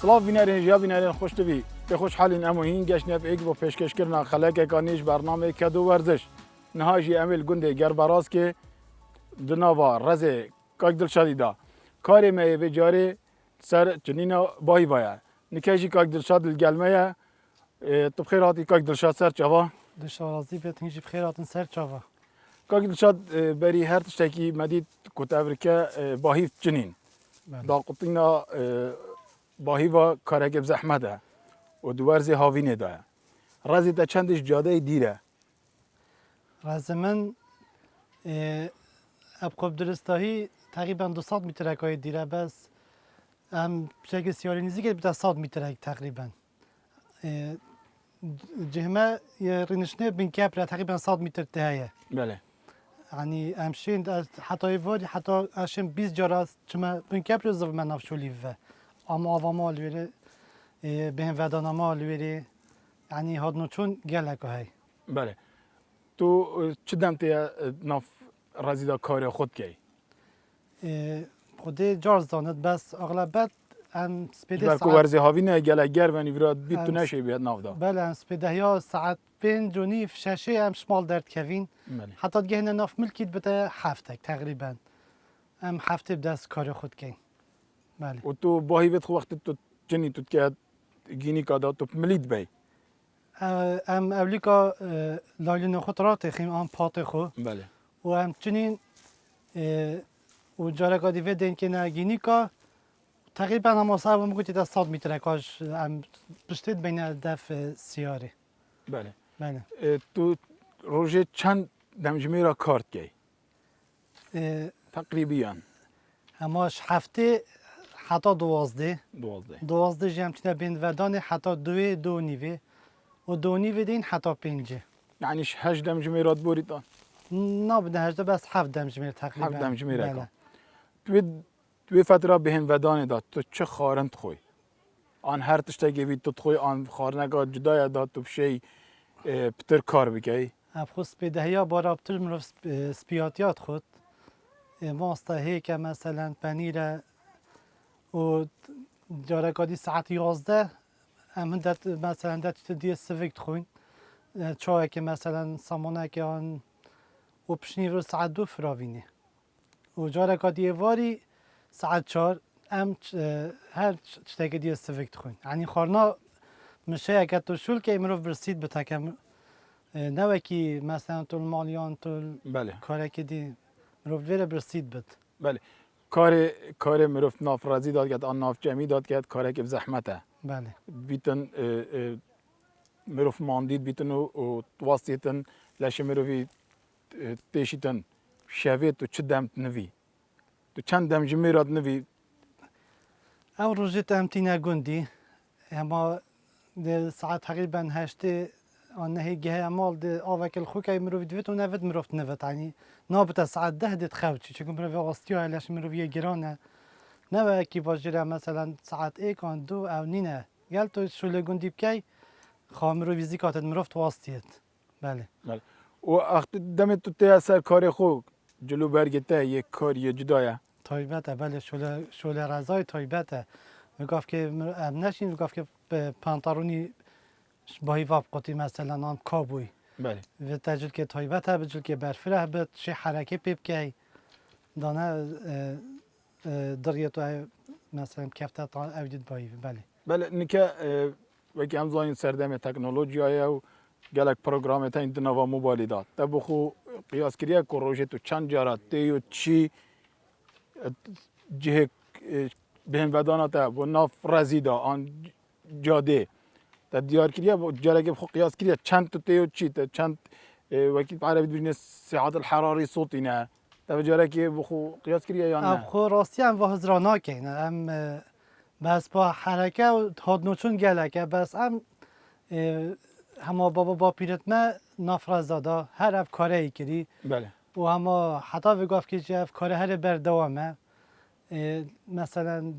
سلاف بینارین جا بینارین خوش تبی به خوش حالین اما هین گشنه به یک با پیشکش کردن خلاق کانیش برنامه کدو ورزش نهاجی عمل گنده گر براز که دنوا رزه کاک دلشادی دا کاری می به جاری سر جنینا باهی باید نکشی کاک دلشاد الگلمه تو بخیراتی کاک دلشاد سر چوا دشوازی بتنجی بخیراتن سر چاوا کاک دلشاد بری هر تشتکی مدید کتابرکه باهی جنین دا قطینا باهی و کارک بزحمته و دوارزی هاوینه داره رازی تا چندش جاده دیره راز من ابقاب درستاهی تقریبا 200 متر که دیره بس هم شکل سیاری نیزی که بتا 100 متر تقریبا جهمه رنشنه بین کپره تقریبا 100 متر تهیه بله يعني امشين حتى يفادي حتى اشم 20 جرات چما بن كابل زو من نفشولي و اما مال ویره بهم ودانا مال ویره يعني هاد نوچون گلک هی بله تو چه دمتی ناف رازی دا کار خود کی خودی جارز داند بس اغلبت ام سپیده برکو ورزی هاوینه گله گر ونی وراد بیت تو نشه بیاد ناف دا بله ام سپیده یا ساعت 5 و نیم ششه ام شمال درد کوین بله حتی گهنه ناف ملکیت بده هفته تقریبا ام هفته بدست کار خود کی بله و تو باهی وقت وقت تو جنی تو که گینی کادا تو ملید بی ام اولیکا لالین خطرات خیم آن پات خو بله و همچنین و جارگا دیوه دین که نگینی که تقریبا هم صاحب میگویی تا 100 متر کاش ام پشتید بین دف سیاره بله بله تو روزه چند دمجمی را کارت کی تقریبا هماش هفته حتی 12 12 جمع چنه بین ودان حتی 2 نیوه و 2 نیوه دین حتی 5 یعنی 8 دمجمی را بوریتان نه بده 8 بس 7 دمجمیر تقریبا 7 دمجمی را بله. توی فتره بهم ودانه داد تو چه خارند خوی آن هر تشتگی بید تو خوی آن خارنگا جدای داد تو بشی پتر کار بکی افخوص به دهیا بارا بتر مروف سپیاتیات خود ماستا هیک مثلا پنیره و جارکادی ساعت 11 هم دت مثلا دت دی سویک تخوین چای که مثلا سامانه که آن و پشنی رو ساعت 2 فراوینه و جارکادی واری ساعت 4 ام هر چتاک دی سویک تخوین یعنی خارنا مشه اگه تو شول که مروف برسید بتاکم نه کی مثلا تو مالیان تو بله کاری که دی مروف ویره برسید بد بله کار مروف نافرازی داد که آن ناف جمعی داد که کاری که زحمته بله بیتن مروف ماندید بیتن و واسطیتن لش مروفی تیشیتن شوی تو چه دم نوی تو چند دم جمیرات نوی او روزت امتینا گندی اما ده ساعت تقریبا 8 آن نهی گه مال ده آوکل خوکای مروف دویت و نوید مروفت نوید یعنی نابت ساعت 10 دت خوچی چون مروف واسطی هایلش مروف یه گرانه نه کی باجره مثلا ساعت 1 آن 2 او نینه گل تو شوله گندی بکی خواه مروف زیکاتت مروفت واسطیت بله و وقت دم تو تی اثر کار خو جلو برگته یک کاری جدایه تایبته بله شوله رضای تایبته میگفت که نشین میگفت که پانتارونی با هیواب قطی مثلا آن کابوی بله و تجل که تایبته بجل که برفره بد چه حرکه پیب که دانه دریتو مثلا کفته تا اودید بایی بله بله نکه وکی هم زاین سردم تکنولوژی و گلک پروگرام تا این نوا موبایل داد تا بخو قیاس کریه که روزه تو چند جارت تیو چی جه بهم ودانه تا و ناف رزیدا آن جاده تا دیار کریه جاره که بخو قیاس کریه چند تو تیو چی تا چند وکی عربی بجنه ساعات الحراري صوتی نه تا جاره که بخو قیاس کریه یا اب نه خو راستی هم وحزرانا که هم بس با حرکه و هاد نوچون گلکه بس هم همه بابا با پیرت ما نافرزادا هر اف کاره ای کری بله و همه حتی بگفت که جف کاره هر بردوامه مثلا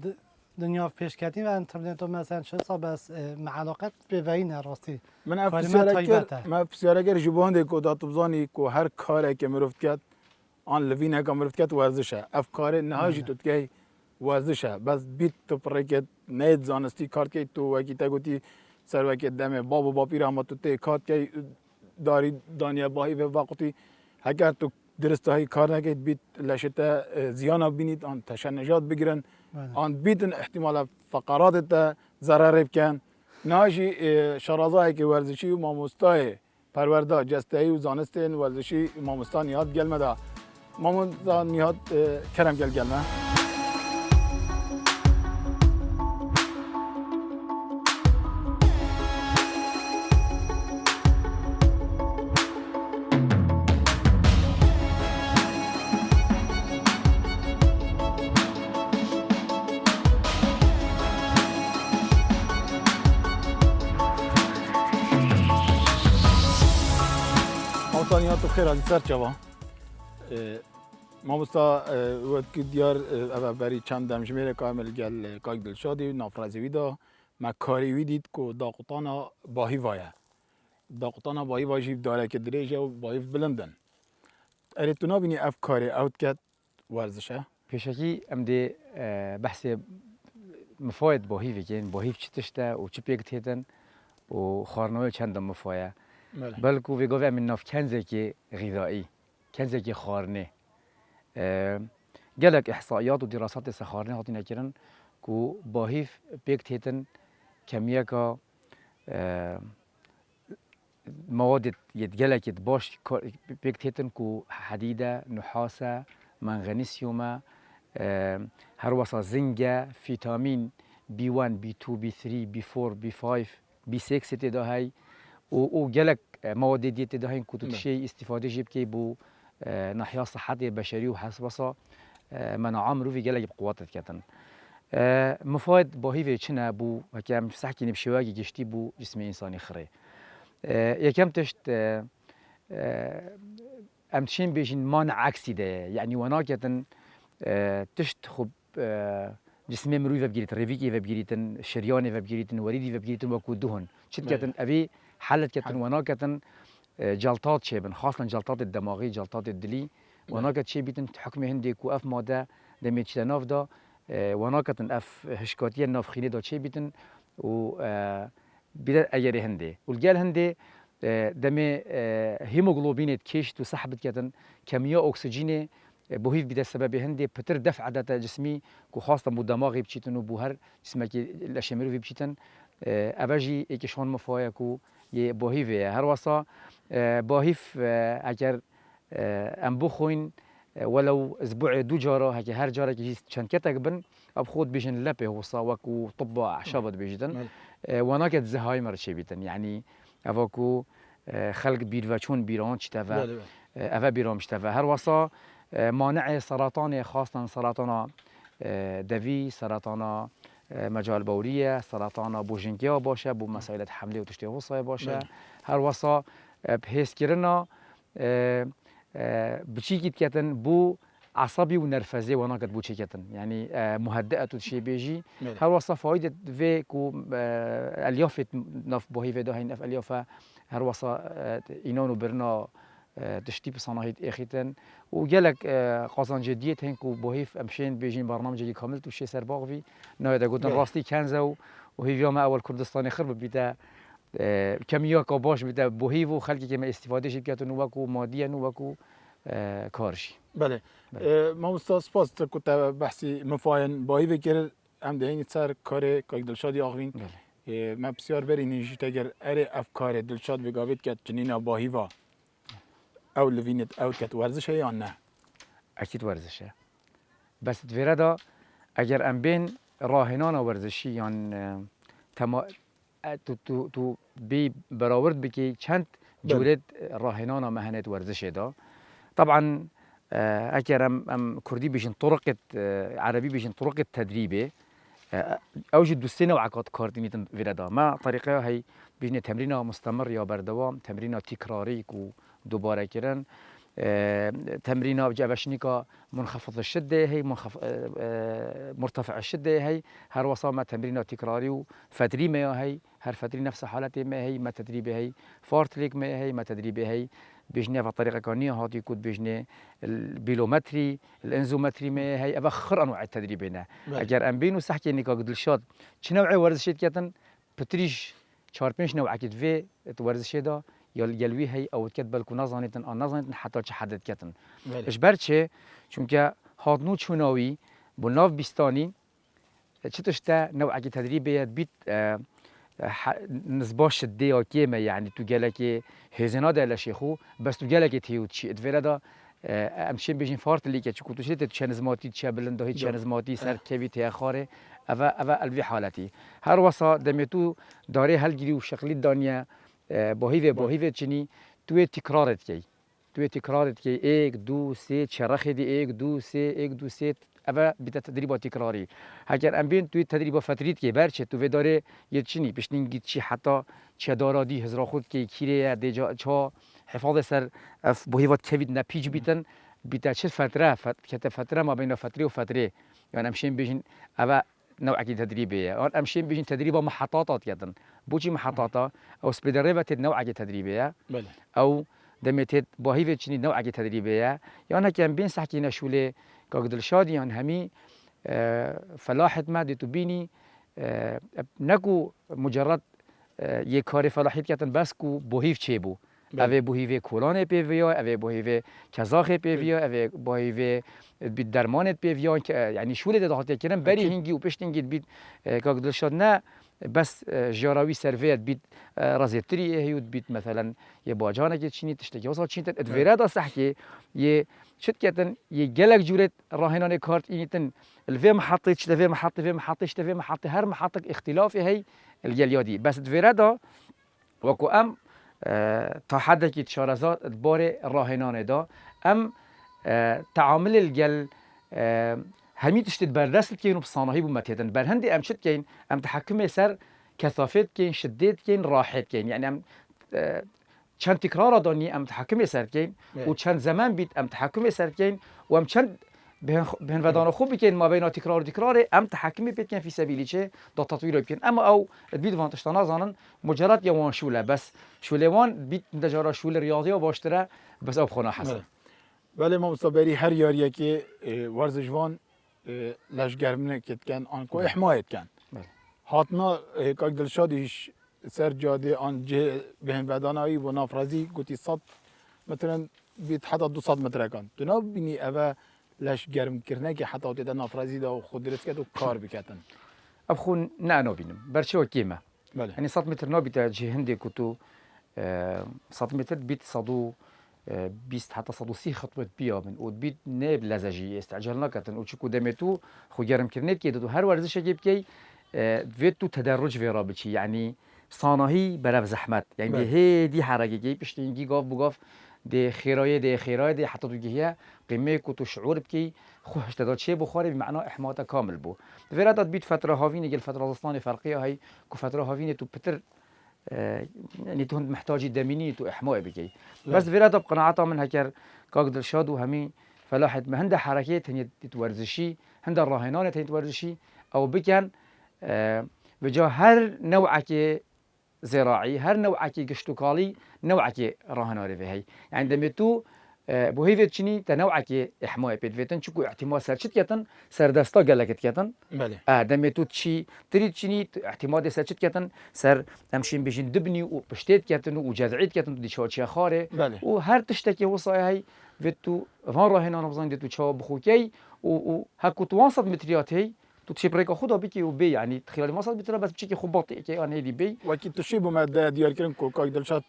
دنیا پیش کردیم و انترنت و مثلا چه حساب بس معلقت به وینه راستی من تایبته. افسیاره گر جبان دی کو دات بزانی کو هر کاری که مرفت کرد آن لوینه که مرفت کرد ورزشه افکار نهاجی تو کی ورزشه بس بیت تو پرکت نید زانستی کار که تو وکی تا گوتی سر وکی دمه باب و باپی را تو تی کار که داری دانیا باهی به وقتی اگر تو درست های کار نکید بیت لشته زیانا بینید آن تشنجات بگیرن آن بیتن احتمال فقرات تا ضرر بکن ناجی شرازایی که ورزشی و ماموستای پرورده جستهی و زانستین ورزشی ماموستا نیاد گلمه دا ماموستا نیاد کرم گلمه ماموستانیات تو خیر از سر چوا ماموستا وقتی دیار بری چند دمشمیر کامل گل کاک دلشادی نافرازی ویدا مکاری ویدید که داقطانا باهی وایه داقطانا باهی واجب داره که دریجه و باهی بلندن اری تو نبینی افکاری اوت کت ورزشه پیشکی ام دی بحث مفاید باهی ویگن باهی چی تشته و چی پیک تیدن و خارنوی چند مفاید بلکه ویگوی من ناف کنزه که غذایی کنزه که خارنه جالك احصائيات ودراسات سخارنه هاتين اكرن كو باهيف بيك تيتن كمية مواد يتجلك باش بيك تيتن كو حديدة نحاسة منغنيسيوم هروسا زنجة فيتامين B1 B2 B3 B4 B5 B6 تدا هاي و جالك مواد دي تدا هاي كو تشي استفادة جيب كي بو ناحية صحتي البشرية وحسبصة مناعة مروفي جالك بقوات كتن مفاید باهی و چنه بو وکم سحکی نبشواگی گشتی بو جسم انسانی خره یکم تشت امتشين بيجين مانع عكسي ده يعني وناكتن تشت خب جسمي مروي فبجريت ريفيكي فبجريتن شرياني فبجريتن وريدي فبجريتن وكو دهن شد كتن ابي حلت كتن وناكتن جلطات شيبن خاصة جلطات الدماغي جلطات الدلي وناكت شي بيتن حكمه هندي كو اف ماده دميتش ناف دا وناكتن اف هشكاتيه ناف خيني دا شي بيتن و بدا اجري هندي والجال هندي دمي هيموغلوبين كيشت وسحبت كتن كميه اكسجين بوهيف بدا السبب هندي بتر دفع داتا جسمي كو خاصه مو دماغي بشيتن وبوهر جسمك الاشميرو في بشيتن اباجي ايكشون مفايكو يه بوهيف هر وصا بوهيف اگر ام بخوين ولو اسبوع دو جاره هكي هر جاره كي شنكتك بن اب خود بيجن لبه وصا وكو طب اعشابت بيجدن وناكت زهايمر شي بيتن يعني افاكو خلق بيرفاتشون بيران شتافا افا بيرام شتافا هر وصا مانع سرطان خاصة سرطان دفي سرطان مجال بولية سرطان بوجنكيا باشا بو مسائل حمله وتشتيه وصايا باشا هر وصا بحيث كرنا بشيكت كتن بو عصبي ونرفزي وناكت بو شيكتن يعني مهدئة وشي بيجي هر وصا فايدة في كو اليافت نف بوهي في دهين اف اليافة هر وصا اينانو برنا تشتي بصناعة اخيتن وجالك قازان جدية هنكو بوهيف امشين بيجين برنامج كامل توشي سرباغ في نايدا قلت راستي كنزا وهي يوم اول كردستاني خرب بيتا كمية كاباش بيتا بوهيف وخلقي كما استفادة شبكات نوكو ماديا نوكو كارشي بله ما مستاس باز كنت بحثي مفاين باهي بكر ام دهين صار كاري كاك دلشاد ياغوين ما بسيار بري نيجي تاجر اري افكار دلشاد بقابت كات جنينا باهي وا او لفينت او كات ورزش هي نه اكيد ورزشه بس تفيردا اگر ام بين راهنان ورزشي يعني تما تو بي براورد بكي چند جورد راهنان مهنه ورزشه دا طبعا اگر ام كردي بيجن طرقه عربي بيجن طرقه تدريبه اوجد السنه وعقد كاردينيتن فيردا ما طريقه هي بيجن تمرين مستمر يا بردوام تمرين تكراري كو دوباره كرن تمرينات جابشنيكا منخفض الشدة هي مرتفع الشدة هي هر وصامة تمرينات تكراري وفتري ما هي هر فتري نفس حالتي ما هي ما تدريبي هي فارتليك ما هي ما تدريبي هي بيجني بطريقة كانية هاتي يكون بيجني البيلومتري الانزومتري ما هي أبخر أنواع التدريبنا أجر أم بينو سحكي إنك قدل شاد شنوع ورزشيت كتن بتريش شاربينش نوع كت في ورزشي دا يلوي هي أو تكتب لكم نظنيتن حتى تحدد كتن إيش برشة چونك هادنو شناوي بناف بيستاني شتشتا نوع تدريبية بيت نزباش الدي أو كيما يعني تجالك هزنا ده لشيخو بس تجالك تيوت شيء تفردا أمشين بيجين فارت اللي كتشكو تشيت تشانزماتي تشابلن ده تشانزماتي سر كبي تأخره أفا الفي حالتي هر وصا دميتو داري هالجري وشغلي الدنيا باهيفه چني توی تکرارت کی ایک دو سه شرخی دی ایک دو سه اوا بیت تدریب تکراری اگر ام بین توی تدریب فتریت کی برچه تو داره یه چنی بشنینگی چی حتی چه دارادی هزار خود کی کیره دیجا چا حفاظ سر باهیوات کوید نپیج بیتن بیت چه فتره ما بین فتره و فتره یعنی امشین بیشین اوا نوع تدريبية، أو أمشين بيجين تدريبه محطات يدن، بوجي محطات أو سبيدريبة نوع تدريبية، أو دميت باهيفة شني نوع تدريبية، يعني كان بين سحكينا شولة كقدر شادي يعني همي فلاحت ما دتبيني نكو مجرد يكاري فلاحت كاتن بس كو باهيف شيبو. اوه بوهیوه کولان پیویا، اوه بوهیوه کزاخ پیویا، اوه بوهیوه بید درمانت پیویا، یعنی شوله دهاتی کردن بری هنگی و پشتینگی بید کاغدل شد نه بس جاراوی سرویت بید رازیتری هیود بید مثلا یه باجانه که چینی تشتکی واسه چینی تد ادویراد صحکی یه شد کردن یه جلک جورت راهنان کارت اینیتن الفي محطة في محطة هر محطة اختلافي هي الجليادي بس ادویراد وكو ام تا حدی که شارزات بار راهنانه دا ام تعامل الجل همی تشتد بردست کین و بصانهی بومتیدن برهندی ام شد کین ام تحکم سر کثافت کین شدت کین راحت کین یعنی ام چند تکرار دانی ام تحکم سر کین و چند زمان بیت ام تحکم سر کین و ام چند بهن ودان خوب بکن ما بین تکرار ام تحکمی بکن فی سبیلی چه دا تطویر بکن اما او بید وانتش نازانن مجرد یوان شوله بس شوله وان بید دجارا شوله ریاضی و باشتره بس اب خونه حسن ولی ما مصابری هر یاریه که ورزشوان لشگرمنه کت کن آن کو حمایت کن هاتنا کاک دلشادیش سر جاده آن جه بهن ودانایی و نافرازی گوتی 100 مثلا بید حتی 200 متر کن تو نبینی اوه لش گرم کردن که حتی وقتی نافرازی دا و خود درست کرد و کار بکتن. اب خون نه نبینم. برچه و کیمه. بله. یعنی 100 متر نبیت جهندی کتو 100 متر بیت 120 حتی 130 خطوه بیا من و بیت نب لزجی استعجال نکردن و چه کدام تو خو گرم کردن که دو هر ورزش جیب کی وید تو تدرج وی رابطی یعنی صانعی برای زحمت یعنی هی دی حرکتی کی پشتینگی گاف بگاف ده خیرای حتی تو گیه قیمه کو تو شعور بکی خوش داد چه بخوره بمعنى احماط کامل بو فرادات بیت فتره هاوینه گل فتره زستان فرقیه هی کو فتره هاوینه تو پتر يعني تو محتاج دميني تو احماء بكي بس فرادات بقناعتها من هكر كاقدر شاد وهمي فلاحت ما هنده حركات هني تتورزشي هنده الراهنانه هني تتورزشي او بكن بجا هر نوعك زراعي هر نوعك قشتوكالي نوعك راهناري في هي يعني دمتو بوهيفت شني تنوعك احماء بيتفتن شكو اعتماد سرشت كتن سر دستا قالك كتن بله دمتو تشي تريد شني اعتماد سرشت كتن سر امشين بيجين دبني وبشتيت كتن وجذعيت كتن دي شوتشي خاره وهر تشتكي وصاي هي فيتو فان راهنا نبزان دي تو تشا بخوكي وهكو توانصد متريات هي تو تشي بريكا خدا بيكي وبي يعني خلال ما صار بترى بس بشكي خباطي كي انا هيدي بي وكي تشيبو ماده ديار كرن كو كاك دلشات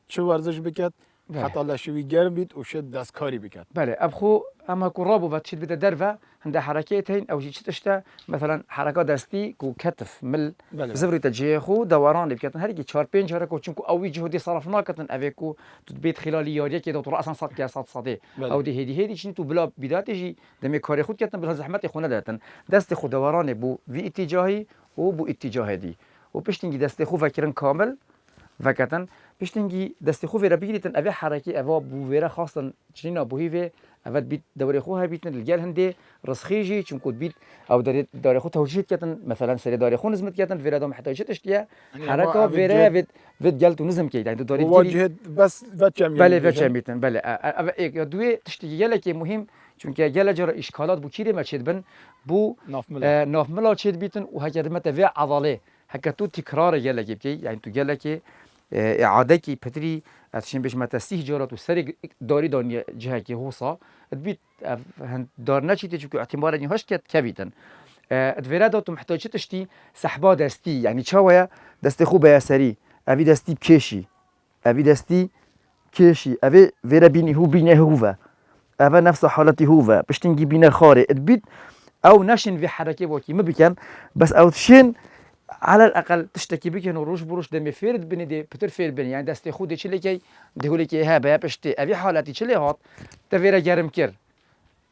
شو ورزش بكت حتى الله شوي جرم بيت وشد دستكاري بكت بله ابخو اما كرابو بتشد بده درفه عند حركتين او شيء تشتا مثلا حركات دستي كو كتف مل زفري تجيخو دوران بكت هركي 4 5 حركه چونكو او جهدي صرفنا كتن افيكو تبيت خلال ياريه كده تو راسا صد كاس صدي او دي هدي شنو تو بلا بداتجي دمي كاري خود كتن بلا زحمت خونه داتن دست خو دوران بو في اتجاهي و بو اتجاه دي وبشتنجي دست خو فكرن كامل فكتن پشتنگی دست خو ویرا بگیریتن اوه حرکه اوه بو ویرا خواستن چنین ابوهی و اوه بیت دوره خو ها بیتن الگل هنده رسخیجی چون کد بیت او داره خو توجیه کردن مثلا سری داره خو نظمت کردن ویرا دام محتاجه تشتیه حرکه ویرا وید گل تو نظم کید تو داری واجهت بس وچم بله وچم بیتن بله اوه ایک یا دوی تشتیه گله که مهم چون که گله جرا اشکالات بو کیره مچید بن بو نافملا چید بیتن و هکدمت وی عضله هکتو تکرار گله کی یعنی تو گله کی اعاده کی پتری اتشین بهش متسیح جارات و سری داری دانی جهه کی هوسا ادبیت دار نچیته چون احتمال این هاش کت کبیتن ادویرادا تو محتاج تشتی سحبا دستی یعنی چاویا دست خوب یا سری اوی دستی بکشی اوی دستی کشی اوی ویرا بینی هو بینه هوه اوه نفس حالتی هوه پشتنگی بینه خاره ادبیت او نشن في حركه وكي ما بكن بس او تشين على الاقل تشتكي بكن وروش بروش دم فيرد بني دي بتر فير بني يعني دست خودي چلي كي دهولي كي ها بشتي ابي حالتي چلي هات تفيرا گرم كر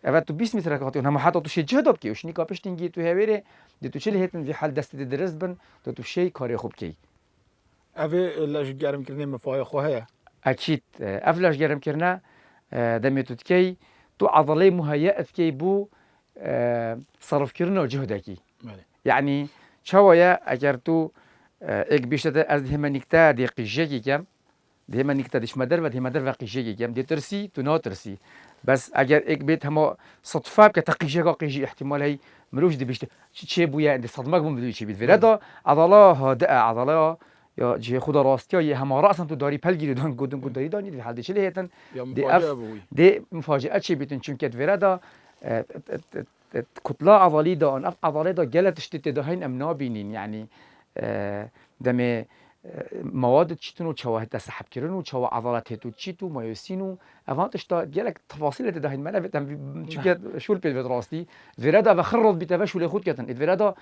اول تو 20 متر كاتو هم حتى تو شي جهد بكي وشني كابشتنجي تو هيري دي تو چلي هتن في حال دست درس بن تو شي كاري خوب كي اوه لاش گرم کردن مفای خو هيا اكيد افلاش گرم كرنا دم تو تكي تو عضلي مهيئت كي بو صرف كرنا وجهدكي يعني شوية اگر تو اك بيشتر از همانيكتا دي قيجيكي كم دي همانيكتا ديش مدر و دي مدر و قيجيكي كم دي ترسي تو نا ترسي بس اگر اك بيت هما صدفة كتقيجيكا قيجي احتمال هي مروش دي بيشتر چه بويا عند صدمك بوم بدوي چه بيت فيرادا عضلة هادئة عضلة یا جه خدا راستی یا همه رأسا تو داری پل گیری دان گودن داری دانید و حال چلی هستن دی مفاجأت چی بیتن چون که ورادا كتلة عضلية دا أن عضلية دا جلت تشتت دا هين أمنا بينين يعني دم مواد تشتنو شواهد تسحب كرنو شوا عضلات هتو تشيتو مايوسينو أفانتش دا جلك تفاصيل دا هين منا بتم شو شو البيت راستي فيرادا بخرط بتفا شو لخود كتن فيرادا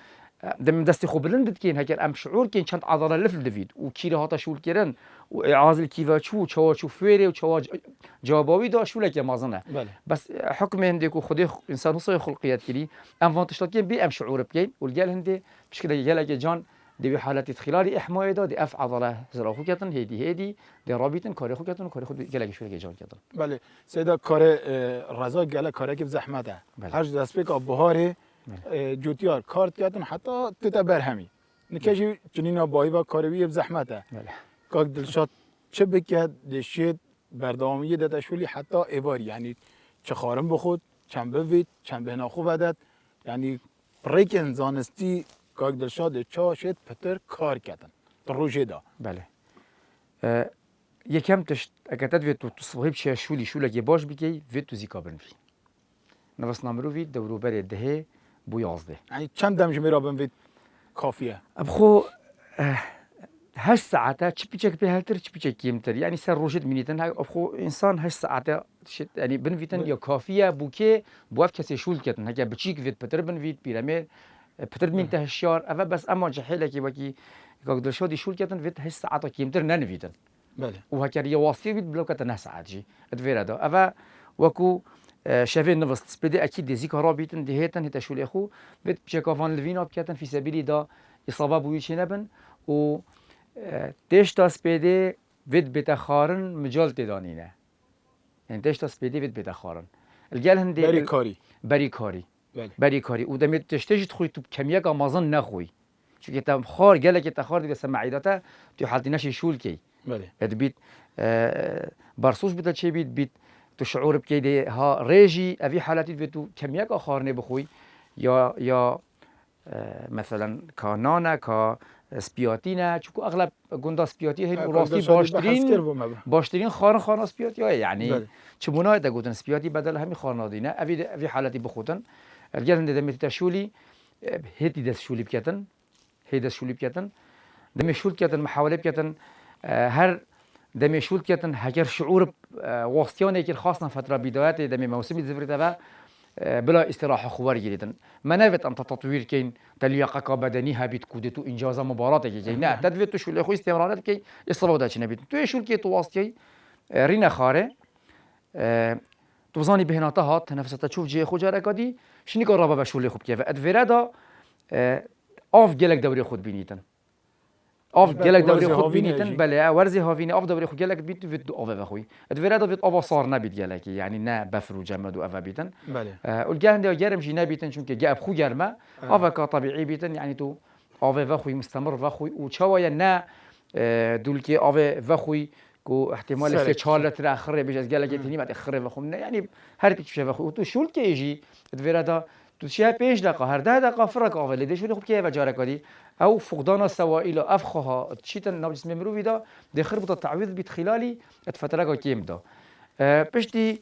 دم دست خوبلند كين هكر أم شعور كين شنت عضلة لفل دفيد وكيره هاتا شو الكرن وإعاز الكيفا شوا شو فيري وشوا جواباوي دا شو لك يا مازنه بس حكم هندك وخدي إنسان هو صي خلقيات كلي أم فانتش لكين بي أم شعور بكين والجال هندي مش كده جالك جان دي بحالة خلال إحماء دا دي أف عضلة زراخو كتن هيدي دي رابطن كاري خو كتن كاري خود جالك شو لك جان كتن بله سيدا كاري رضا جالك كاري كيف زحمته هرج دست بيك بهاري جوتيار كارت كتن حتى تتبر همي نكجي جنينا باي و كاري بزحمته كاك دلشات چه بكد دشيت برداومی داده شولی حتی ایواری یعنی چه خارم بخود چند بوید چند به ناخو بدد یعنی ریکن زانستی که دلشاد چا شد پتر کار کردن در روژه دا بله یکم تشت اگه وید تو صحیب چه شولی شولگی باش بگی وید تو زیکا بنوی نوست نامرو وید دورو بر دهه بو 11 یعنی چند دمج میرا بنوید کافیه ابخو هش ساعته چی پیچک به هلتر چی پیچک کمتر یعنی سر روشت مینیتن های ابخو انسان هش ساعته شت یعنی بنویتن یا کافیه بوکه بوف کسی شول کردن هکه بچیک وید پتر بنوید پیرامید پتر مين تهشيار أفا بس أما جحيلة كي وكي كقدر شو دي شو كاتن فيت هش ساعات كيمتر ننفيدن بله وهكذا يواصل بيت بلو كاتن ساعات جي أدفير هذا أفا وكو شافين نفس سبدي أكيد دي زيك رابطن دي هيتن هتا شو الأخو فيت بشكافان لفينا بكاتن في سبيل دا إصابة بويش نبن و تيش تا سبدي فيت بتخارن مجال تدانينه يعني تيش تا سبدي فيت بتخارن الجال هندي بري كاري بري كاري ودمت تشتجي تخوي تو كمية كمازن نخوي شو كتام خار جالك تخار دي سمع عيدته تو حالتي نشي شول كي بيت برسوش بيت شيء بيت تو شعور بكي ها ريجي أبي حالتي بيتو كمية كخار نبخوي يا مثلا كانانا سبياتينا شو أغلب جندا سبياتي هي راسي باشترين خارن سبياتي يعني شو مناي ده قلتن سبياتي بدل همي خارنادينا أبي حالتي بخوتن الجال هنده دمت تشولي هيتي دست شولي بكتن هي دست شولي بكتن دم شول كتن محاولة بكتن هر دم شول كتن هكر شعور واسطيانه كي خاصنا فترة بدايات دم موسم الزفر تبع بلا استراحة خوار جدا ما نفت أن تطوير كين تلياقة بدنيها بتكودتو إنجاز مباراة كي لا تدفت شو الأخوي استمرارات كي يصلوا ده شنو بيت تو شول كي تواسطي رينا خاره توزاني بهناتا هات نفسها تشوف جي خوجا ركادي شنو قرابه بشول خوب كيف ادفيرادا اوف جلك دوري خود بينيتن آف گلک دوری ورزی خود هاوینه بینیتن جی. بله ورزی هاوینه آف دوری خود گلک بیت وید دو آوه بخوی ادویرا دو وید آوا صار نبید گلکی یعنی نه بفرو جمد و آوه بیتن بله والجهن ده جرم جي نبيتن چونك جاب خو جرمه آوا كطبيعي بيتن يعني تو آوه وخوي مستمر وخوي وشوايا نا دولكي آوه وخوي كو احتمال سرك. سه چالت را آخره بيج از گلک تنی بعد آخره وخوم نه يعني هر تيش وخوي و تو شول كي يجي ادویرا دا تو شيء 5 دقيقة هر 10 دقيقة فرق آوه لده شو خوب كي وجاره كدي او فقدان السوائل افخها تشيتن نو جسم مروي دا دخر بتا تعويض بيت خلالي اتفتره كيم دا پشتی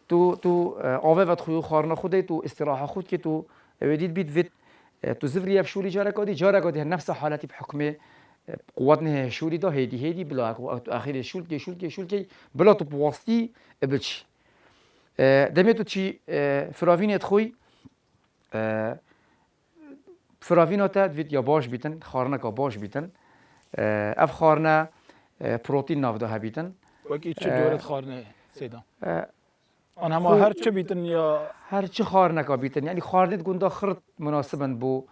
تو آوه و خوی خارنا خوده تو استراحه خود که تو ودید بید وید تو زفری افشولی جاره کدی نفس حالتی بحکم قوت نه شولی دا هیدی بلا تو آخر شول کی بلا تو بواسطی بچی دمی تو چی فراوینت خوی فراوینات وید یا باش بیتن خارنا کا باش بیتن اف خارنا پروتین نافده ها بیتن وکی چه دورت خارنه سیدان آن همه هر چه بیتن یا هر چی خار نکا بیتن یعنی خاردید گوندا خرد مناسبا بو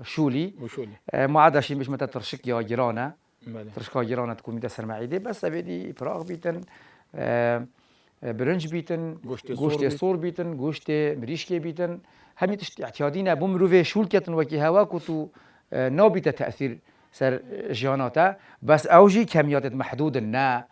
شولی بشولی معدشی مش متى ترشك يا جيرانه بله ترشكا جيرانه تكون متى سرمعيدي بس ابدي فراغ بيتن برنج بيتن گوشت سور بيتن گوشت مريشكي بيتن همي تشت اعتيادين بو مروفي شول كتن وكي هوا كتو نابيته تاثير سر جياناته بس اوجي كميات محدود نه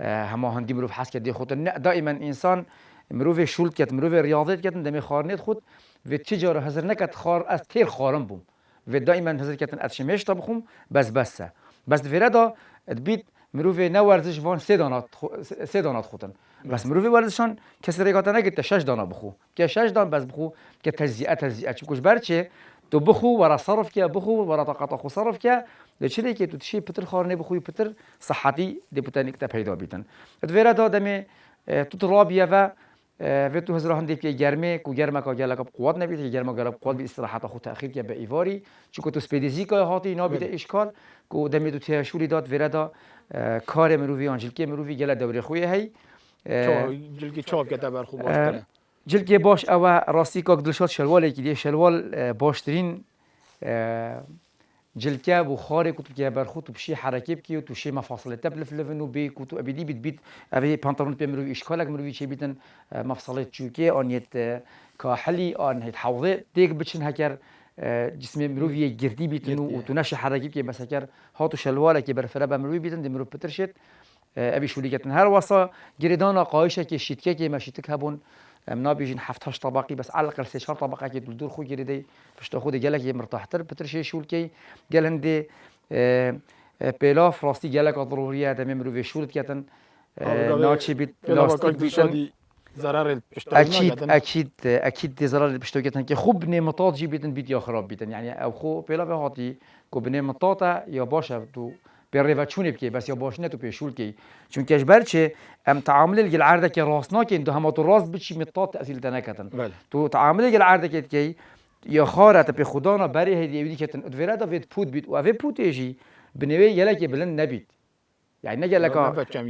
همه هندی مروف حس کرده خود نه دائما انسان مروف شول کرد مروف ریاضت کرد دمی خارنید خود و تجاره هزار نکت خار از تیر خارم بوم و دائما هزار کردن از شمش تا بخوم بس فردا بیت مروف نورزش وان سه دانات خودن بس مروف ورزشان کسی ریگات نگید 6 دانه بخو که 6 دان بس بخو که تجزیه چون کش برچه تو بخو ورا صرف که بخو ورا طاقت خو صرف که لچلی که تو تشی پتر خارنه بخوی پتر صحتی دی بوتانیک تا پیدا بیتن ادویرا دادم تو ترابیه و تو هزار هندی که گرمه کو گرمه کا گلا کب قوت نبید که گرمه گرب قوت به استراحت خو تاخیر که به ایواری چون تو سپیدیزی که هاتی نابید اشکال کو دم تو تشوری داد ویرا دا کار مروی آنجل که مروی گلا دوره خوی هی جلکی چاپ کته بر خوب باشه جلکی باش او راستی که دلشات شلواله که دی شلوال باشترین جلكا بخاري كتب كي برخو تبشي حركيب كي وتشي مفاصل تبلف لفنو بي كتب ابدي بيت ابي بنطلون بيمرو اشكالك مرو شي بيتن مفصلات تشوكي ان يت كحلي ان هيت حوضه ديك بتشن هكر جسم مروي جردي بيتن وتنشي حركيب كي بس هكر هاتو شلواله كي برفره بمروي بيتن دي مرو بترشت ابي شوليكتن هر وصا جريدانا قايشه كي شيتكي كي ماشيتك هبون منا بيجين 7 طبقي بس على الاقل 6 طبقه كي دور خو جريدي باش تاخذ قالك مرتاحتر بترشي شولكي قال عندي بيلاف راستي قالك ضروريه تمام مروي شولت كاتن ناتشي بيت لاستيك ضرر اكيد ضرر البشتوكتن كي خوب نمطات جيبتن بيت يا خراب بيتن يعني او خو بيلاف هاتي كو بنمطاتا يا باشا تو بالريفاتشوني بكي بس يا باش نتو بيشول كي چون كاش برچه ام تعامل العرضه كي راسنا كي اندو هماتو راس بتشي مطاط تاثير تنكتن تو تعامل العرضه كي يا خارت به خدانا بري هدي يدي كتن ادفرادا فيت بوت بيت و بوت يجي بنوي يلك بلن نبيت يعني نجلك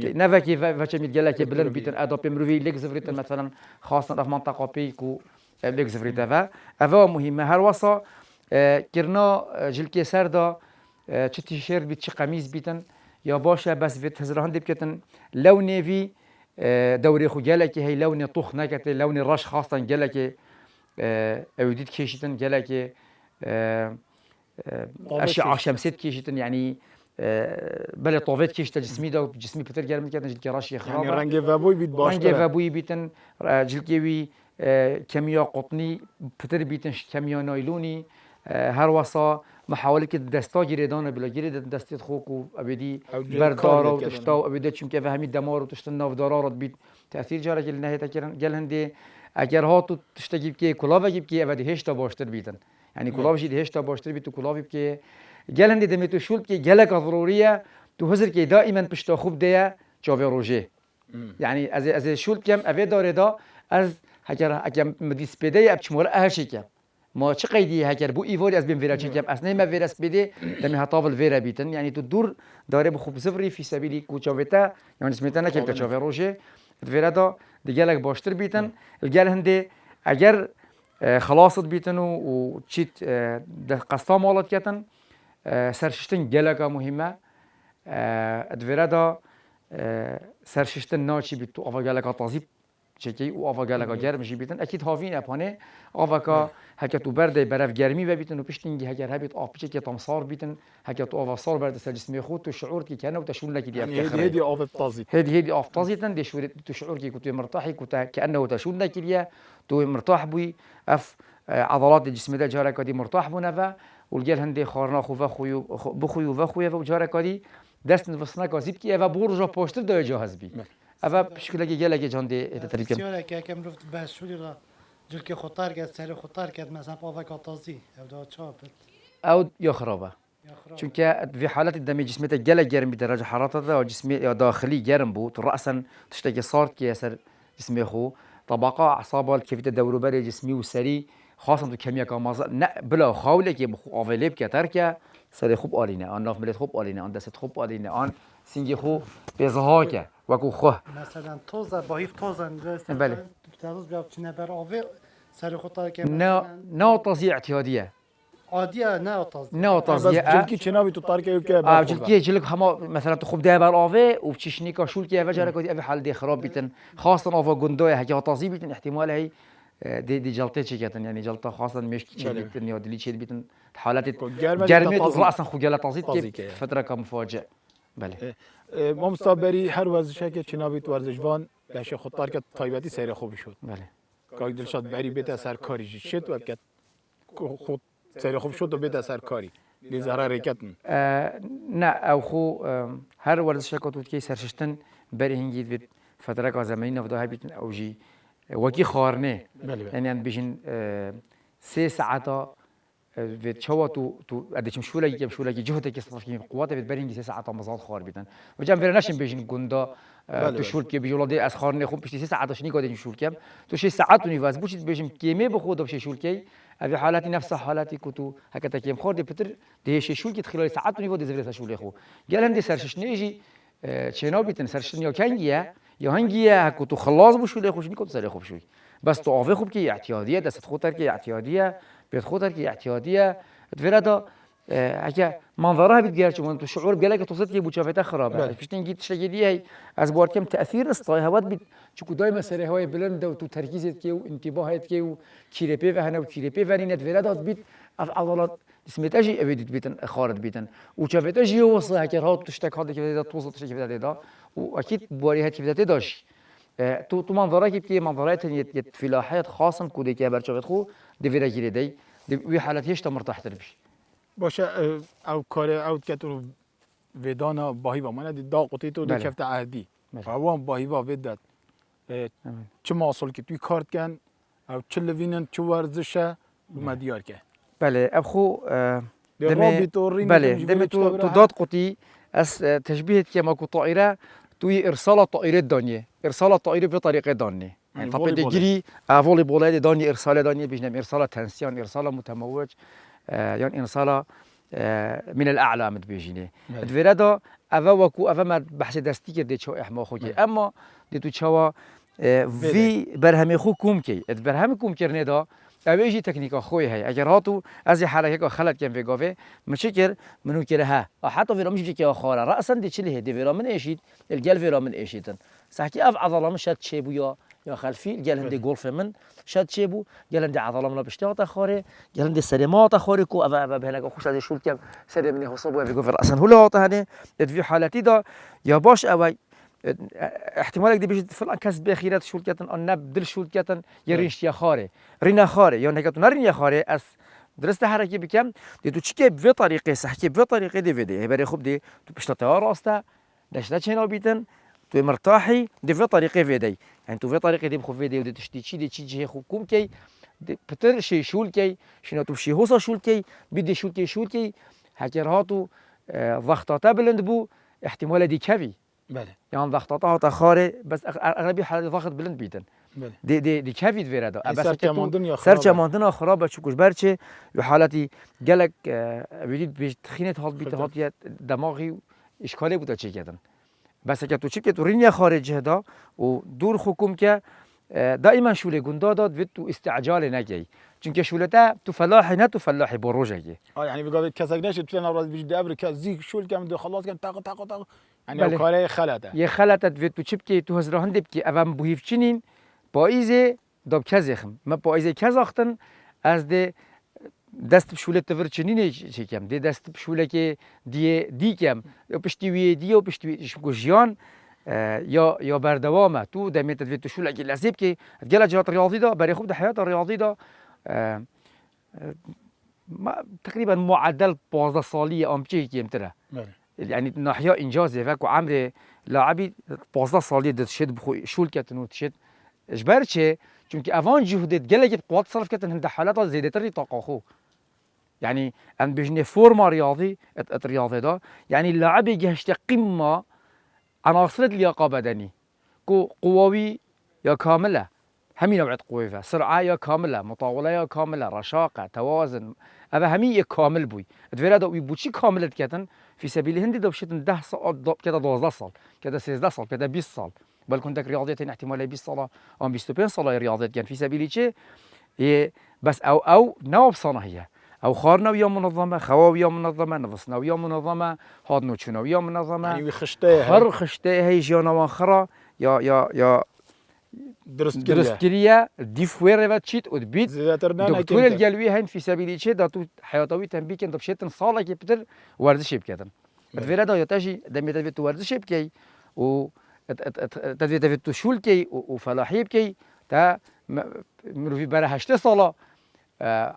نفكي فاتشميت يلك بلن بيتن ادا بمروي ليك زفريت مثلا خاصه في منطقه بيكو ليك زفريت افا مهمه هر وصا كرنا جلكي سردا چه تیشرت بیت چه قمیز بیتن یا باشه بس ویت هزاران دیب کتن لونی وی دوری خو گله که هی لونی طخ نکته لونی راش خواستن گله که اودید کشیدن گله که اشعه شمسیت کشیدن یعنی بله طاوت کشیدن جسمی دا جسمی پتر گرم کردن جلکی راشی خرابه یعنی رنگ وبوی بیت باشه رنگ وبوی بیتن جلکی وی کمیا قطنی پتر بیتن کمیا نایلونی هر وصا محاولة كده دستا جريدانا بلا جريد دستيت خوكو أبدي بردارة وتشتاو أبدي چونكه فهمي دمار وتشتنا في ضرارة بيت تأثير جارة جل نهاية جل هندي أجر هاتو تشتجيب كي كلافة جيب كي أبدي هشتا باشتر بيتن يعني كلافة جيد هشتا باشتر بيت وكلافة بكي جل هندي دميتو شول كي جلك ضرورية تو هزر كي دائما بشتا خوب ديا جافي روجي يعني از شول كم أبدي داره دا از هكر مديس بداية أبشمول أهشي كم ما چه قیدی هکر بو ایواری از بین ویرا چکم اصلا ما ویرس بده دمی هطاول ویرا بیتن یعنی تو دور داره بخوب صفری فی سبیلی کوچاوتا یعنی اسمتا نکل کچاوی روشه ویرا دا دیگه لک باشتر بیتن الگل هنده اگر خلاصت بیتن و چیت قسطا مالت کتن سرشتن جلگا مهمه ادویرادا سرشتن ناچی بیت تو آوا جلگا تازیب چکی و آوا جلگا گرم جی بیتن اکید هاوین اپانه آوا کا هکت تو برده برف گرمی و بیتن و پشتینگی هگر هبیت آب چکی تمصار بیتن هکت تو آوا صار برده سر جسم خود تو شعور کی کنه و تشون لکی دی يعني افتخار هدي آب طازي هدي آب طازیتن دی شعور تو شعور کی تو مرتاحی کتا کانه تشون لکی دیا تو مرتاح بوی اف عضلات الجسم ده جارك دي مرتاح بنفا والجال هندي خارنا خوفا خويو بخويو وخويا وجارك دي دست نفسنا كازيب كي افا بورجا بوشتر ده جاهز بي افا بشكل كي جالك جاندي تريكم بسیاره که کم رفت به شوری را جل که خطر کرد سر خطر کرد مثلا پاوه کاتازی او دا چاپت او يا خرابه یا خراب چونك في حالات الدم جسمته جالك جرم بدرجه حرارته وجسمي داخلي جرم بو راسا تشتكي صارت كي يسر جسمي خو طبقه اعصابه كيف تدور بري جسمي وسري خاصة تو کمی کامازه نه بلا خاله که بخو آویلیب که ترکه سری خوب آلینه آن ناف ملت خوب آلینه آن دست خوب آلینه آن سینگی خوب بزها که وکو خوه مثلا توزه باهیف توزه بله. بتروز بیاب چنه بر آوه سر خطر که نه تضييع اعتياديه عادیه نه آتازی نه بس تضييع جلكي چنابي تو طاركه يبكي جلكي جلك هما مثلا تخوب ده بر آوه و بتشنيكا شول که وجه رکودی ابی حال دی خراب بیتن خاصة آوه گندای هکی تضييع بیتن احتمال هی دي جلطه چيكتن يعني جلطه خاصه مشكي چي بيتن يا دلي چي بيتن حالات جرمي راسا خجاله تازيد كي فتره كمفاجئ بله ما مستبري هر ورزشه که چنابي تو ورزشوان بهش خطر که طيبتي سير خوب شد بله که دلشاد بری بیت اثر کاری شد و که خود سير خوب شد و بیت اثر کاری دي زهره رکتن نه او خو هر ورزشه که تو کی سرشتن بری هنگید بيت فتره که زمانی نفدا هبيتن او جي وكي خارنه يعني عند بيجين 3 ساعات في تشوا تو قديش مشوله جهدك يصرف قوات بتبرين 3 ساعات مزاد خار بيتن وجام فيرناشن بيجين جوندا تو شول كي بيجوا دي اس خارنه خوب 3 ساعات شني قاعدين شول كام تو 6 ساعات نيفاز بوش بيجين كيمي بخود بشي شول كي في حالاتي نفس حالاتي كنتو هكذا كيم خار دي بتر دي شي شول كي خلال ساعات نيفاز دي زفرت شول اخو قال هم دي سرشش نيجي تشينو بيتن سرشن يا كانجيا يا هنگیه كنتو خلاص بشوله خوش نيكو سري خوب شوي بس تو آوه خوب كي اعتياديه دست خطر كي اعتياديه بيت خطر كي اعتياديه تفردا اگه منظرها بتجير شو انت شعور بقالك توصلت كي بوشافته خرابه فيش تنجي تشجدي هي از بار كم تاثير استايهوات بت شكو دايما سري هواي بلند وتو تركيزت كي وانتباهت كي وكيربي فهنا وكيربي فانينت فردا بيت عضلات جسمت اجي ابيدت بيتن خارج بيتن وشافت اجي وصل هكرات تشتك هذا كده توصل تشتك كده واكيد بواريها كيف داش تو منظره كي منظرات يت فلاحات خاصه كودي كي برشافت خو دي فيرا جيري دي وي حالات هيش مرتاح تربش باشه او کار او که تو ودانا باهی با من دا قطعی تو بله. دکفت عهدی بله. اوان باهی با ودت چه ماسل که توی کارت کن او چه لوینن چه ورزشه مدیار که بله ابخو رابط الرين بله دمي تو داد قطي اس تشبيهت كما كو طائره توي ارسال الطائرات دانيه ارسال الطائره بطريقه دانيه يعني طبعا تجري فولي بول داني ارسال دانيه بيجنا ارسال تنسيون ارسال متموج يعني ارسال من الاعلى مت بيجيني الفيرادا افا وكو افا ما بحث دستي دي شو احما خوكي اما دي تو تشوا في برهم خو كومكي برهم كومكرني دا اویجی تکنیکا خوی هی اگر هاتو از حرکت که خلط کن وگاوه مشکر منو کره ها حتی ویرامش بچه که خاره رأسا دی چلی هدی ویرامن ایشید الجل ویرامن ایشیدن سحکی اف عضلام شد چیبو یا خلفی الجل هندی گولف من شد چیبو گل هندی عضلام لا بشتاط خاره گل هندی سلمات خاره کو اف بهنگ خوش از شول کم سر من حساب وگاوه رأسا هلا هات هنه في حالتی دا یا باش اوی احتمالك دي بيجي فلان كسب بخيرات شول كاتن ان نبدل شول كاتن يرينش يا خاري رينا خاري يعني هيك نرين يا خاري اس درست حركه بكم دي تو تشكي بطريقه صحكي بطريقه دي فيدي هبري خوب دي تو بشتا راستا داشتا شنو بيتن تو مرتاحي دي في طريقه فيدي يعني تو في طريقه دي بخو فيدي ودي تشتي تشي دي تشي خو كومكي بتر شي شول كي شنو تو شي هوسا شول كي بدي شول كي هاكرهاتو ضغطاتا بلند بو احتمال دي كافي بله يعني ضغطاتها تخاري بس اغلبيه حالات ضغط بلند بيتن بله دي كافيد فيرادا سرچه ماندن خرابه چوكش برچه حالتي جالك بيجي تخينت هات بيت هات دماغي اشكالي بودا چه كدن بس که تو چی که تو رینیا خارج هدا و دور حکوم که دائما شوله گندا داد و تو استعجال نگی چونکه شولتا تو فلاحی نه تو فلاحی بروجه يعني بقى كسر ناش بتلنا راس بيجي دابر كزيك شول كم دو خلاص كان طاق طاق طاق يعني بله. كاره خلته یه خلطت وید تو چی بکی تو هزار هندی بکی اوام بویف چینین پاییزه داب کزیخم ما پاییزه کزاختن از ده دست بشوله تفر چنینه چی کم ده دست بشوله که دی کم یا پشتیوی دی یا پشتیوی شو جیان یا بردوامه تو دمیت وید تو شوله که لذیب که گل جهات ریاضی دا برای خوب ده حیات ریاضی دا تقریبا معدل 15 سالی آمچه که امتره يعني ناحية إنجاز فاك وعمري لاعبي 15 سالية تشد بخو شول كاتن وتشد جبرتشي چونكي افان جهودت جلجت قوات صرف كاتن هند حالات زيادتري طاقة خو يعني أن بيجني فورما رياضي الرياضي ده يعني اللاعب يجهشت قمة عناصر اللياقة بدني قووي يا كاملة همي نوعية قوة سرعة يا كاملة مطاولة يا كاملة رشاقة توازن أبا همي كامل بوي ادفيرا دو بوشي كاملة كاتن في سبيل هندي دو بشتن 10 سال كذا 12 سال كذا 16 سال كذا 20 سال بل كنتك رياضيتين احتمال 20 سال ام 25 سال رياضيات كان في سبيل شيء بس او نواب صناعيه او خارنا ويا منظمه خوا ويا منظمه نفسنا ويا منظمه هاد نوتشنا ويا منظمه يعني خشته خر خشته هي جانا وخرا يا درست كريا دي فوير باتشيت ودبيت دكتور الجلوي هين في سبيل شيء داتو حياتوي تنبيك انت بشيتن صاله كبتر ورزش بكذا الفيرا دا يتاجي دمي تبيت ورزش بكي و تبيت شول كي وفلاحي بكي تا مروفي برا 8 ساله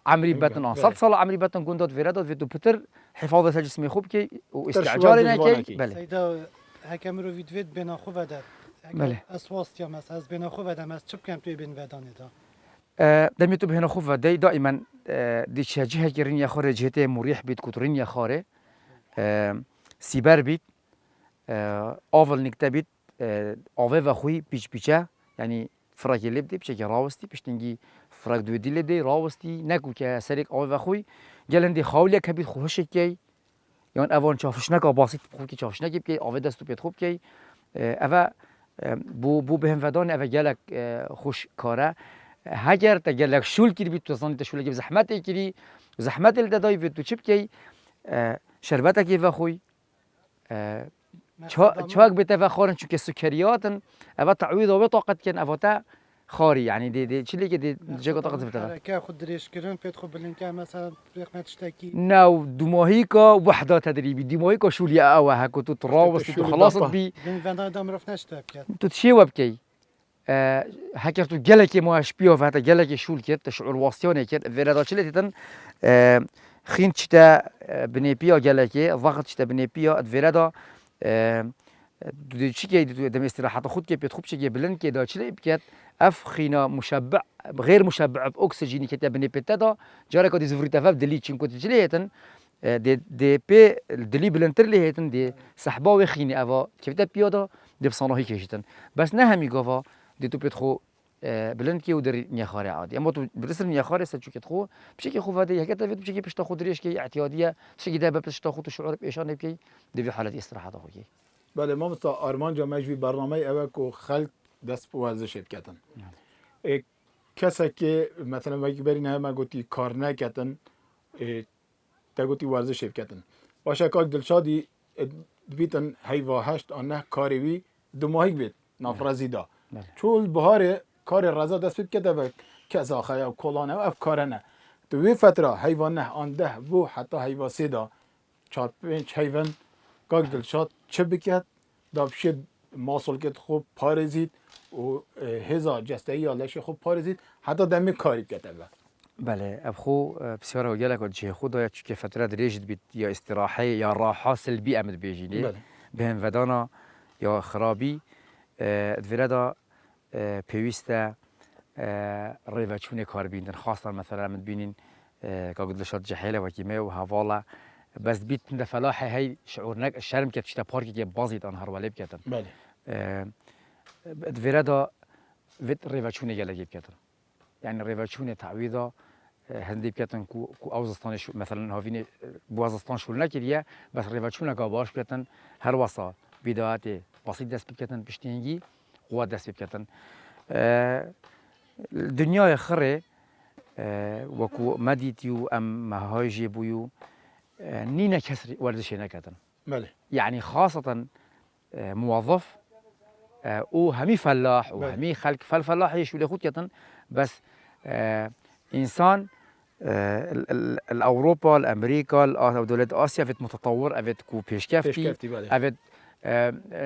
عمري باتن 7 ساله عمري باتن كوندوت فيرا دا فيتو بتر حفاظه الجسم خوب كي واستعجال كي بله سيدا هكا مروفي دويت بين خو ودات بله اسواس يا مس از بين خو ودام از چپ کم توی بين ودانه دا دميتو بهنا خوفا دي دائما دي شجهه كرين يا خاره جهته مريح بيت كترين يا خاره سيبر بيت اول نكته بيت اوه و خوي بيچ يعني فراك لبدي بشكل راوستي بشتنجي فراك دو دي لدي راوستي نكو كسريك اوه و خوي جلندي خاوليا كبيت خوش كي يعني اون شافشنك بسيط خوب كي شافشنك كي اوه دستو بيت خوب كي اوا بو بهم ودان اوا جلك خوش كاره هاجر تجلك شول كيري بيت تصني تشول كي زحمت كيري زحمت الداي بيت تشب كي شربتك كي وخوي چاك بيت وخورن چونك سكرياتن اوا تعويض و طاقت كن اواتا خاري يعني دي چلي كي دي جاكو طاقت بتاع كا خد دريش كرن بيت خو بلنكا مثلا رقم تشتكي نو دماهيكا وحده تدريبي دماهيكا شوليا او هكو تو تراوس تو خلاص بي بين فاندان دام رفناش تبكي تو تشيو بكي هكرتو جلكي ما شبيو فهتا جلكي شول كيت تشعر واسيوني كيت فيرادا چلتن خين چتا بنيبيا جلكي ضغط چتا بنيبيا فيرادا دو چيكي دم استراحه خود كي بيت خوب شي بلن كي دا چلي بكيت اف خينا مشبع غير مشبع باكسجين كيت بنيبيتا دا جاركو دي زفريتا فاب دلي چينكو تشليتن دي بي دلي بلنتر ليهتن دي سحباوي خيني افا كيفتا بيودا دي بصناهي كيشتن بس نهمي غوفا دي تو بيتخو بلند كي ودر نيخاري عادي اما تو برسل نيخاري سچو كتخو بشكي خو فادي هكذا بشكي باش تاخذ ريش كي اعتياديه بشكي دابا باش تاخذ شعور بايشان بكي دي في حاله استراحه خوكي بله ما مست ارمان جا مجوی برنامه اوکو خلق دست ورزش کردن کسی که مثلا وقتی برین همه گویی کار نکردن تا گویی ورزش کردن باشه که دلشادی بیتن هیوا هشت آنه کاروی دو ماهی بیت نافرزی دا چول بهار کار رضا دست بید کده و کسا خیا و کلانه و افکاره نه دوی فتره هیوا نه آن ده بو حتی هیوا سه دا 4-5 هیوان که دلشاد چه بکرد دابشد ماسل کت خوب پارزید و هزار جسته یا لش خوب پارزید حتی دمی کاری کته بله ابخو بسیار وجالك وجه خدا که فتره دریجت بید یا استراحه یا راحه سلبی امد بیجینی بهم ودانا یا خرابی دویردا پیوسته ریوچون کار بیندن خاصا مثلا امد بینین که قد لشاد جحیله و کیمه و هوالا بس بيت من فلاحة هاي شعورناك الشرم كانت شتا باركي كي بازيت انهار ولا بكاتن بله فيرادا فيت ريفاتشوني جالا بكاتن يعني ريفاتشوني تعويضا هندي بكاتن كو اوزستان شو مثلا هافيني بوازستان شولنا كيريا بس ريفاتشونا كاباش بكاتن هر وصا بداياتي بسيط دست بكاتن بشتينجي قوة دست بكاتن الدنيا خري وكو مديتيو أم مهاجي بيو نينا كسر ورزشي نكتن بله يعني خاصة موظف وهمي فلاح بله. وهمي خلق فالفلاح يشو لخوت كتن بس إنسان الأوروبا الأمريكا دولة آسيا فيت متطور أفيت كو بيشكفتي بيشكفتي، بله. أفيت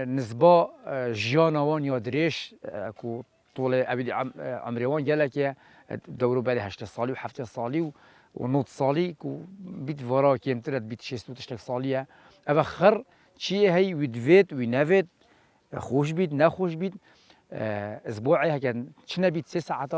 نسبة جيانوان يا دريش كو طول أبدي عمريوان جالك دورو بالي 8 صالي و7 صالي ونوت صالي كو بيت فورا كيم ترد بيت 6 تشتك صالية أبخر شيء هي ودفيت ونافت خوش بيت نخوش بيت أسبوعي هكذا شنا بيت 3 ساعات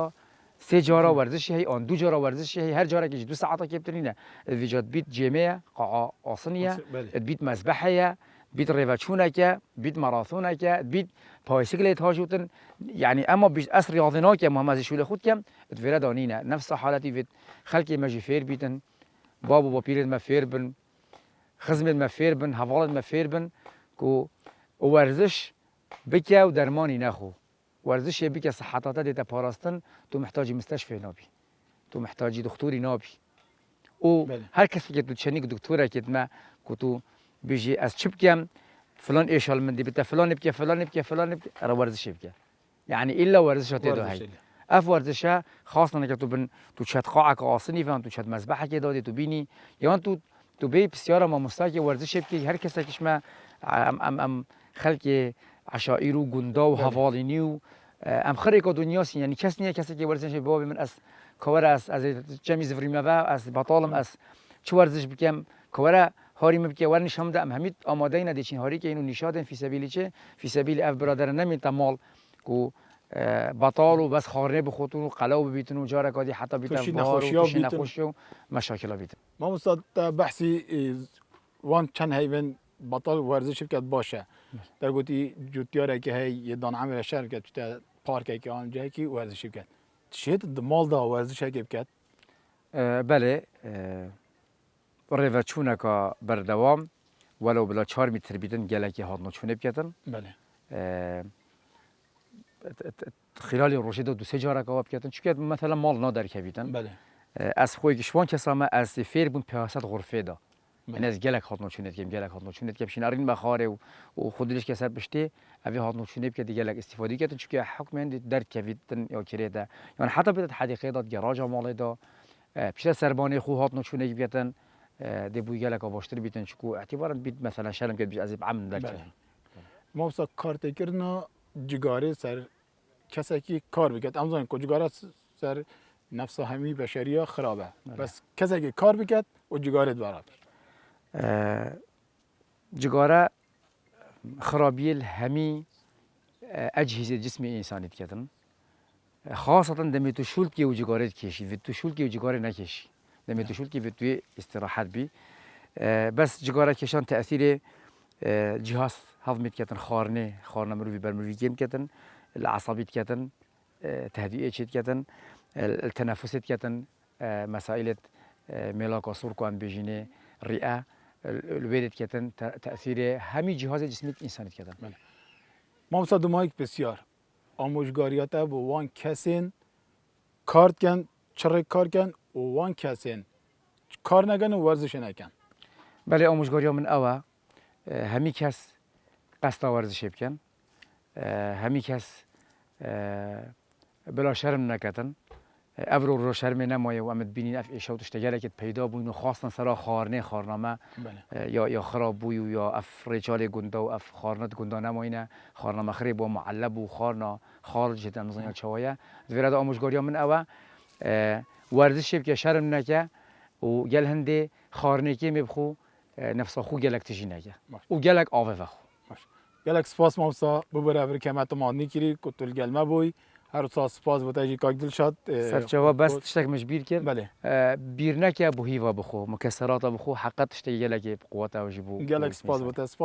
3 جارة ورزش هي آن 2 جارة ورزش هي هر جارة كيش 2 ساعات كيبترينه الفيجات بيت جامعة قاعة آصنية بله. بيت مذبحية بيت ريفاتشونك بيت ماراثونك بيت بايسكليت هاجوتن يعني اما بيش اس رياضيناك يا محمد شو خود كم تفيرا دانينا نفس حالتي فيت خلقي ماجي فير بيتن بابو بابير ما فير بن خزم ما فير بن حوالد ما فير بن كو ورزش بكا ودرماني ناخو ورزش بكا صحتاتا ديتا باراستن تو محتاجي مستشفى نابي تو محتاجي دكتوري نابي و بله. هر کسی که تو چنیک دکتره که ما کتو بیجی از چی بکم فلان ايش هالمندي بتا فلان بكي فلان بكي فلان بكي را ورزش بكي يعني الا ورزشات دو هاي اف ورزشها خاصه انك تو تشات قاعك اصلي فان تو تشات مذبحه كده دادي تو بيني يان تو بي بسياره ما مستاكي ورزش بكي هر کسی کش ما ام خلق عشائر و گندا و حوالینی و ام خريقه دنياس يعني کسی کسی که ورزش باب من از كورا از جميز فريماوا از بطالم از چه ورزش بكم كورا هاری مبکه ور نشام دم همید آماده این ندیچین هاری که اینو نشادن فی سبیلی چه فی سبیل اف برادر نمی تمال کو بطال و بس خارنه بخوتون و قلا و ببیتون و جاره کادی حتی بیتن بار و توشی نخوشی و مشاکل بیتن ما مستاد بحثی وان چند هیون بطل ورزش بکد باشه در گوتی جوتیاره که هی یه دان عمل شهر که تو پارک که آن جایی که ورزش بکد شیت دمال دا ورزش که بکد بله ریوچونه که بردوام ولو بلا 4 متر بیتن گلکی هاتنو چونه بکتن بله خلال روشه دو سه جاره که بکتن چون مثلا مال نادر که بیتن بله از خوی گشوان کسامه از فیر بون پیاست غرفه دا من از گلک هاتنو چونه کم گلک هاتنو چونه کم شنارین بخاره و خودش کسر بشته اوی هاتنو چونه بکت گلک استفاده کردن چون حکم من در کویتن یا کریده یعنی حتی بیت حدیقه داد گراج مال دا پیش سربانه خو هاتنو چونه بکتن دی بوی گلک آباشتر بیتن چکو اعتبارا بیت مثلا شرم کرد بیش از عمد دکتر ما وسا کارت کردن جگاره سر کسی که کار بکرد امزان که جگاره سر نفس همی بشریه خرابه بس کسی که کار بکرد و جگاره برابر جگاره خرابی همی اجهزه جسم انسانی کردن خاصة دمی تو شول کی و جگاره کشی و تو شول کی و جگاره نکشی دمی تو شول کی و توی استراحت بی بس جگاره کشان تأثیر جهاز هضمي كاتن خارنه مروي برمروي جيم كاتن العصبية كاتن تهدئة كاتن التنفس كاتن مسائل ملاك وصوركو ام بيجيني الرئة الويد كاتن تأثير همي جهاز جسمي انسان كاتن ما مصدق مايك بسيار آموزگاریات و وان کسین کارت کن چرا کار کن و وان کسین کار نکن و ورزش نکن بله آموزگاری من اوا همی کس قصد ورزش بکن همی کس بلا شرم نکتن افرو رو شرم نمایه و امد بینین اف اشاو تشتگره که پیدا بوین و خواستن سرا خارنامه یا خراب بوی یا اف ریچال گنده و اف خارنات گنده نماینه خارنامه خریب و معلب و خارج جدا نزانیا چوایه دویرد آموزگاری من اوا ورزش که شرم نکه و گل هنده خارنه که میبخو نفس خو گلک تجینه و گلک آوه خو گلک سپاس مامسا ببره افر که ما تمانی کری کتول گلمه بوی هر سال سپاس بوده کاک دل شد سرچواب بس تشتک مش کرد بله بیر نکه بو هیوا بخو مکسرات بخو حقیقت تشتک گلک قوت او جبو گلک سپاس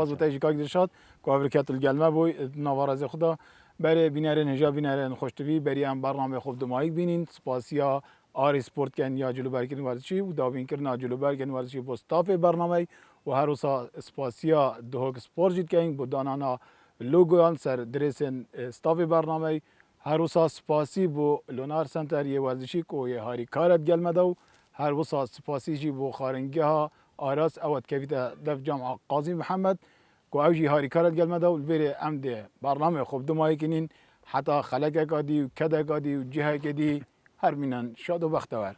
بوده کاک دل شد که افر که تول گلمه بوی نوارز خدا برای بینرین هجا بینرین خوشتوی برای هم برنامه خوب دمایک بینین سپاسیا آر سپورت کن یا جلو برکن ورزشی و داوین کردن جلو برکن ورزشی با استاف برنامه و هر روز سپاسیا دهوک سپورت جید کن با دانانا لوگوان سر درسن استاف برنامه هر وسا سپاسی بو لونار سنتر یه ورزشی کو یه هاری کارت گلمده و هر وسا سپاسی جی بو خارنگی ها آراس اوت کبیتا دف جامع قاضی محمد کو اوجی هاری کارت گلمده و البری امده برنامه خوب دمایی کنین حتی خلق اکادی و کد اکادی و جه اکادی هر مینن شاد و بختور